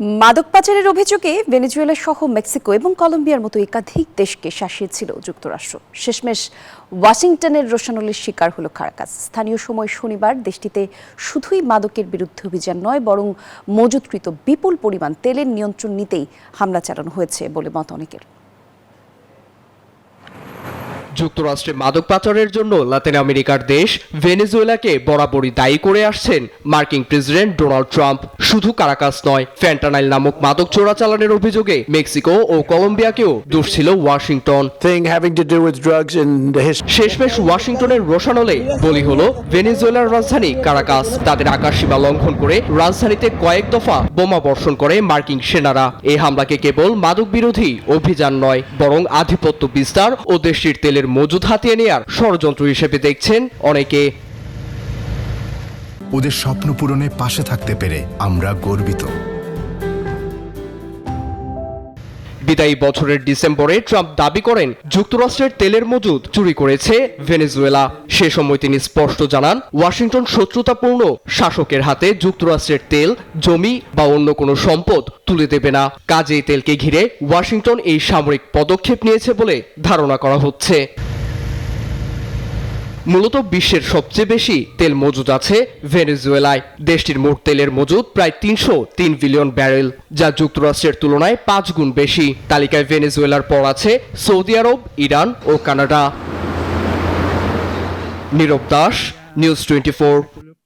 মাদক পাচারের অভিযোগে ভেনেজুয়েলা সহ মেক্সিকো এবং কলম্বিয়ার মতো একাধিক দেশকে শাসিয়েছিল যুক্তরাষ্ট্র। শেষমেশ ওয়াশিংটনের রোষানলের শিকার হলো কারাকাস। স্থানীয় সময় শনিবার দেশটিতে শুধুই মাদকের বিরুদ্ধে অভিযান নয়, বরং মজুতকৃত বিপুল পরিমাণ তেলের নিয়ন্ত্রণ নিতেই হামলা চালানো হয়েছে বলে মত অনেকের। যুক্তরাষ্ট্রে মাদক পাচারের জন্য লাতিন আমেরিকার দেশ ভেনেজুয়েলাকে বরাবরই দায়ী করে আসছেন মার্কিন প্রেসিডেন্ট ডোনাল্ড ট্রাম্প। শুধু কারাকাস নয়, ফ্যান্টানাইল নামক মাদক চোরাচালানের অভিযোগে মেক্সিকো ও কলম্বিয়াকেও দোষ ছিল ওয়াশিংটন। শেষমেশ ওয়াশিংটনের রোষানলে বলি হলো ভেনেজুয়েলার রাজধানী কারাকাস। তাদের আকাশসীমা লঙ্ঘন করে রাজধানীতে কয়েক দফা বোমা বর্ষণ করে মার্কিন সেনারা। এই হামলাকে কেবল মাদক বিরোধী অভিযান নয়, বরং আধিপত্য বিস্তার ও দেশটির তেলের মজুদ হাতিয়ে নেয়ার ষড়যন্ত্র হিসেবে দেখছেন অনেকে। ওদের স্বপ্ন পূরণে পাশে থাকতে পেরে আমরা গর্বিত। বিদায়ী বছরের ডিসেম্বরে ট্রাম্প দাবি করেন যুক্তরাষ্ট্রের তেলের মজুদ চুরি করেছে ভেনেজুয়েলা। সে সময় তিনি স্পষ্ট জানান, ওয়াশিংটন শত্রুতাপূর্ণ শাসকের হাতে যুক্তরাষ্ট্রের তেল, জমি বা অন্য কোনো সম্পদ তুলে দেবে না। কাজেই তেলকে ঘিরে ওয়াশিংটন এই সামরিক পদক্ষেপ নিয়েছে বলে ধারণা করা হচ্ছে। মূলত বিশ্বের সবচেয়ে বেশি তেল মজুদ আছে ভেনেজুয়েলায়। দেশটির মোট তেলের মজুদ প্রায় 303 বিলিয়ন ব্যারেল, যা যুক্তরাষ্ট্রের তুলনায় 5 গুণ বেশি। তালিকায় ভেনেজুয়েলার পর আছে সৌদি আরব, ইরান ও কানাডা। নীরব দাস, নিউজ 24।